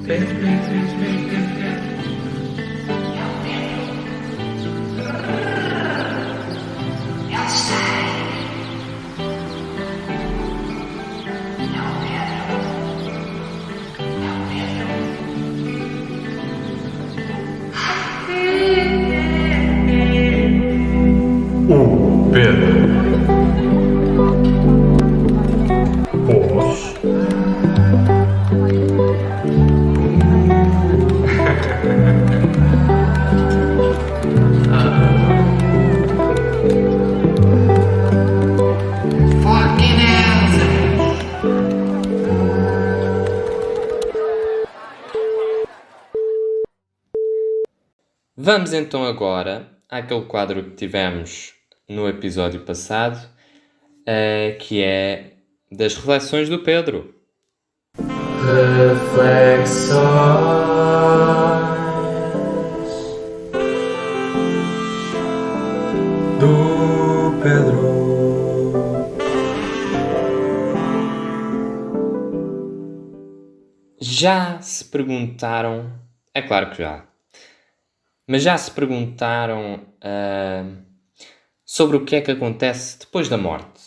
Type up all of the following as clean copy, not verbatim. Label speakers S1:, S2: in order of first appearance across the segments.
S1: O Pedro Pôs
S2: Vamos então agora àquele quadro que tivemos no episódio passado, que é das reflexões do Pedro.
S1: reflexões do Pedro.
S2: Já se perguntaram, é claro que já, mas já se perguntaram sobre o que é que acontece depois da morte?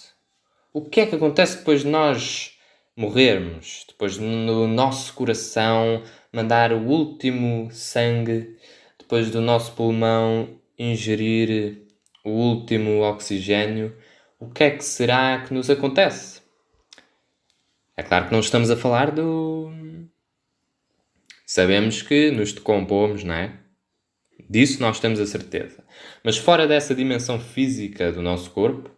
S2: O que é que acontece depois de nós morrermos? Depois do nosso coração mandar o último sangue, depois do nosso pulmão ingerir o último oxigênio, o que é que será que nos acontece? É claro que não estamos a falar do... Sabemos que nos decompomos, não é? Disso nós temos a certeza. Mas fora dessa dimensão física do nosso corpo,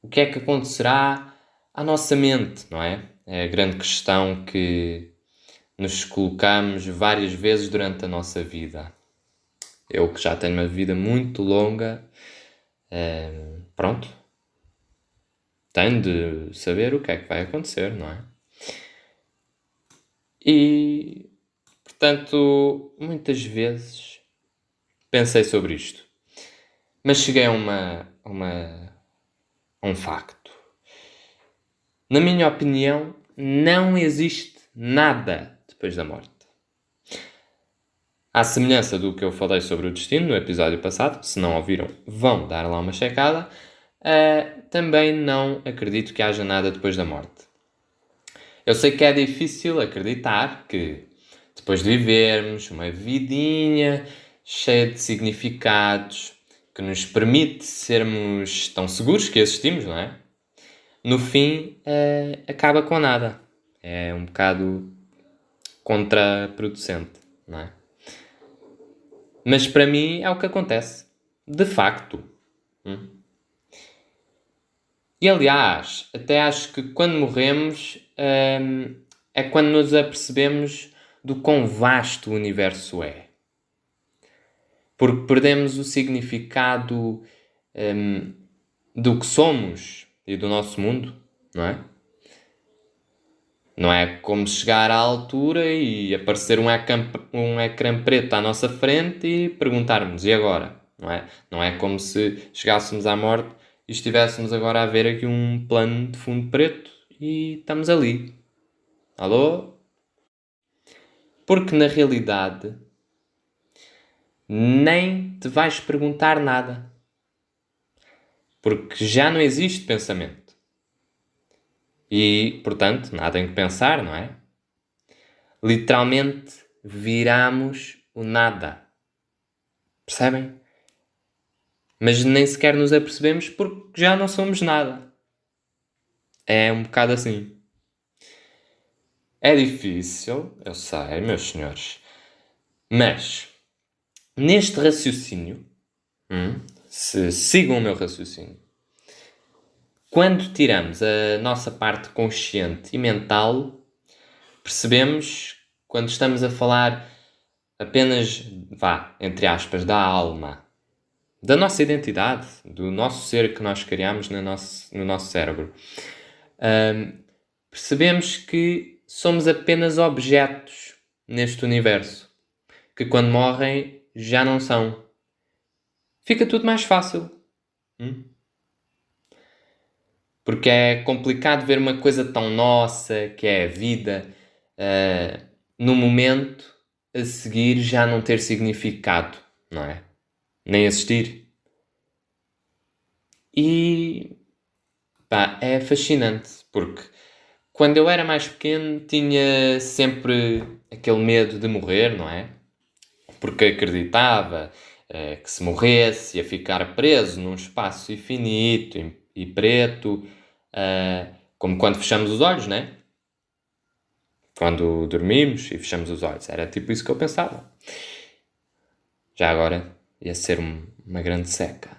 S2: o que é que acontecerá à nossa mente, não é? É a grande questão que nos colocamos várias vezes durante a nossa vida. Eu que já tenho uma vida muito longa, pronto, tenho de saber o que é que vai acontecer, não é? E, portanto, muitas vezes pensei sobre isto, mas cheguei a um facto. Na minha opinião, não existe nada depois da morte. À semelhança do que eu falei sobre o destino no episódio passado, se não ouviram, vão dar lá uma checada, também não acredito que haja nada depois da morte. Eu sei que é difícil acreditar que depois de vivermos uma vidinha cheia de significados, que nos permite sermos tão seguros que existimos, não é? No fim, acaba com nada. É um bocado contraproducente, não é? Mas para mim é o que acontece. De facto. E aliás, até acho que quando morremos é quando nos apercebemos do quão vasto o universo é. Porque perdemos o significado do que somos e do nosso mundo, não é? Não é como chegar à altura e aparecer um ecrã preto à nossa frente e perguntarmos, e agora? Não é? Não é como se chegássemos à morte e estivéssemos agora a ver aqui um plano de fundo preto e estamos ali. Alô? Porque na realidade nem te vais perguntar nada. Porque já não existe pensamento. E, portanto, nada em que pensar, não é? Literalmente viramos o nada. Percebem? Mas nem sequer nos apercebemos porque já não somos nada. É um bocado assim. É difícil, eu sei, meus senhores. Mas, neste raciocínio, se sigam o meu raciocínio, quando tiramos a nossa parte consciente e mental, percebemos, quando estamos a falar apenas, entre aspas, da alma, da nossa identidade, do nosso ser que nós criamos no nosso cérebro, percebemos que somos apenas objetos neste universo, que quando morrem já não são. Fica tudo mais fácil. Porque é complicado ver uma coisa tão nossa, que é a vida, no momento a seguir já não ter significado, não é? Nem existir. E pá, é fascinante, porque quando eu era mais pequeno tinha sempre aquele medo de morrer, não é? Porque acreditava que se morresse ia ficar preso num espaço infinito e preto, como quando fechamos os olhos, né? Quando dormimos e fechamos os olhos. Era tipo isso que eu pensava. Já agora ia ser uma grande seca.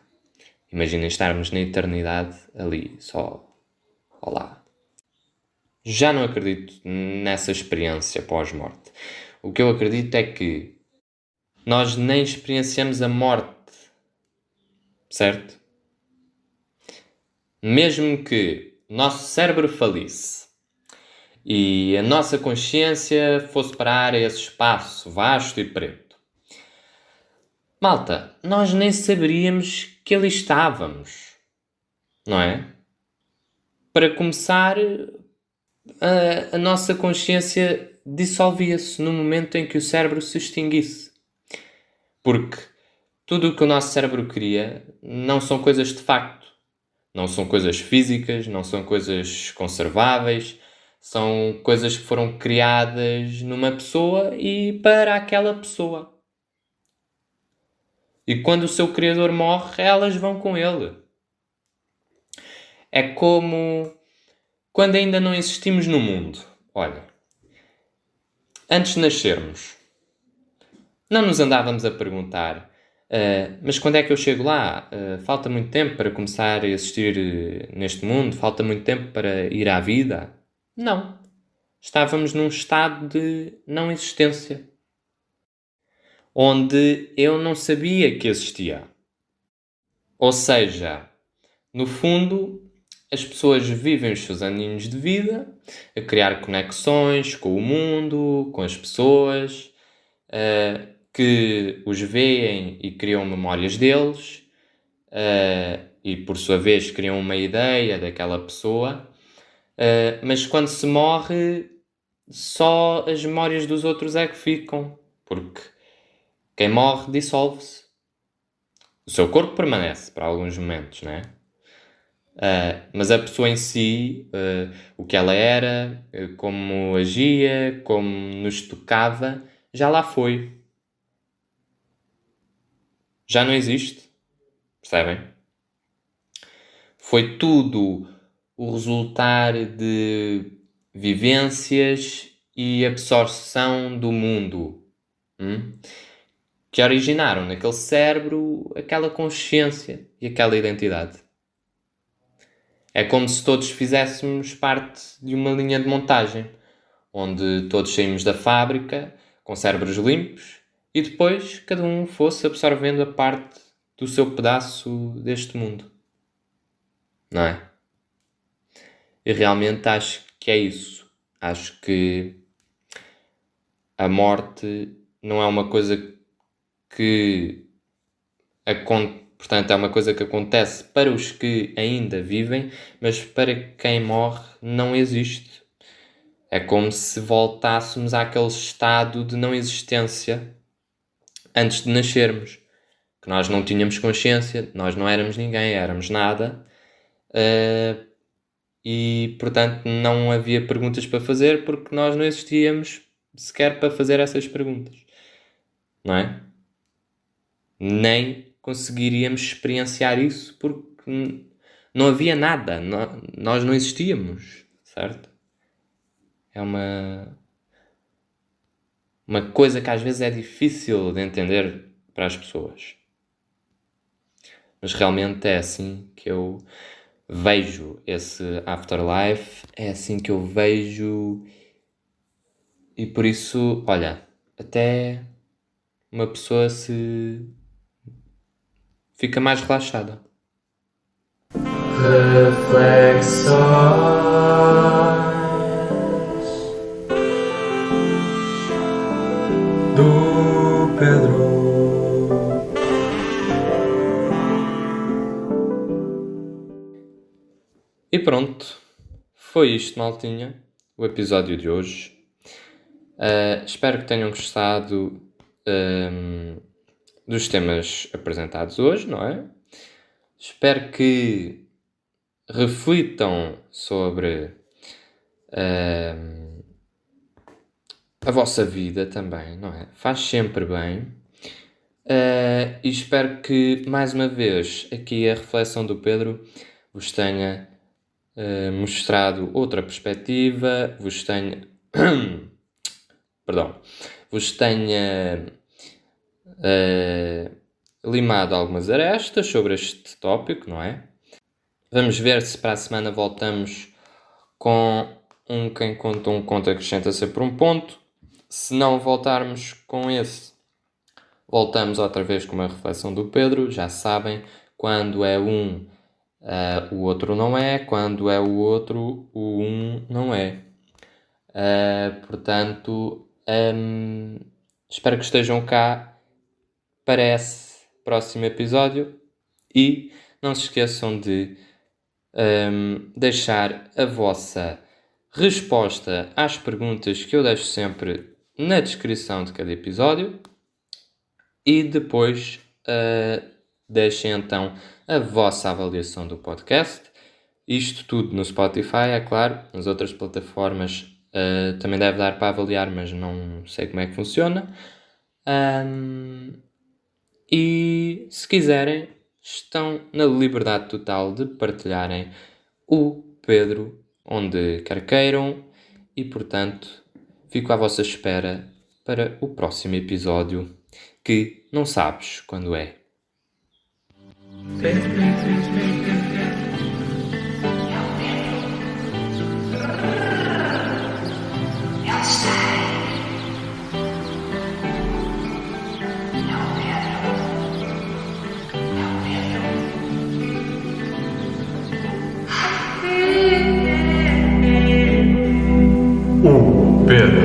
S2: Imaginem estarmos na eternidade ali, só lá. Já não acredito nessa experiência pós-morte. O que eu acredito é que nós nem experienciamos a morte, certo? Mesmo que o nosso cérebro falisse e a nossa consciência fosse parar a esse espaço vasto e preto. Malta, nós nem saberíamos que ali estávamos, não é? Para começar, a nossa consciência dissolvia-se no momento em que o cérebro se extinguisse. Porque tudo o que o nosso cérebro cria não são coisas de facto. Não são coisas físicas, não são coisas conserváveis, são coisas que foram criadas numa pessoa e para aquela pessoa. E quando o seu criador morre, elas vão com ele. É como quando ainda não existimos no mundo. Olha, antes de nascermos, não nos andávamos a perguntar mas quando é que eu chego lá? Falta muito tempo para começar a existir neste mundo? Falta muito tempo para ir à vida? Não. Estávamos num estado de não existência. Onde eu não sabia que existia. Ou seja, no fundo, as pessoas vivem os seus aninhos de vida a criar conexões com o mundo, com as pessoas, que os veem e criam memórias deles, e por sua vez criam uma ideia daquela pessoa, mas quando se morre, só as memórias dos outros é que ficam, porque quem morre dissolve-se. O seu corpo permanece para alguns momentos, não é? Mas a pessoa em si, o que ela era, como agia, como nos tocava, já lá foi. Já não existe. Percebem? Foi tudo o resultar de vivências e absorção do mundo que originaram naquele cérebro aquela consciência e aquela identidade. É como se todos fizéssemos parte de uma linha de montagem, onde todos saímos da fábrica com cérebros limpos e depois cada um fosse absorvendo a parte do seu pedaço deste mundo. Não é? E realmente acho que é isso. Acho que a morte não é uma coisa que portanto, é uma coisa que acontece para os que ainda vivem, mas para quem morre não existe. É como se voltássemos àquele estado de não existência antes de nascermos. Que nós não tínhamos consciência, nós não éramos ninguém, éramos nada. E, portanto, não havia perguntas para fazer porque nós não existíamos sequer para fazer essas perguntas. Não é? Nem conseguiríamos experienciar isso porque não havia nada, nós não existíamos, certo? É uma coisa que às vezes é difícil de entender para as pessoas. Mas realmente é assim que eu vejo esse afterlife, é assim que eu vejo, e por isso, olha, até uma pessoa se fica mais relaxada.
S1: Reflexões do Pedro.
S2: E pronto, foi isto, maltinha, o episódio de hoje. Espero que tenham gostado dos temas apresentados hoje, não é? Espero que reflitam sobre a vossa vida também, não é? Faz sempre bem. E espero que, mais uma vez, aqui a reflexão do Pedro vos tenha mostrado outra perspectiva, vos tenha... Perdão. Vos tenha limado algumas arestas sobre este tópico, não é? Vamos ver se para a semana voltamos com quem conta um conto acrescenta sempre um ponto. Se não voltarmos com esse, voltamos outra vez com uma reflexão do Pedro. Já sabem, quando é um, o outro não é. Quando é o outro, o um não é. Portanto, espero que estejam cá para esse próximo episódio. E não se esqueçam de deixar a vossa resposta às perguntas que eu deixo sempre na descrição de cada episódio. E depois deixem então a vossa avaliação do podcast. Isto tudo no Spotify, é claro. Nas outras plataformas também deve dar para avaliar, mas não sei como é que funciona. E se quiserem, estão na liberdade total de partilharem o Pedro onde quer queiram. E portanto, fico à vossa espera para o próximo episódio, que não sabes quando é.
S1: O Pedro.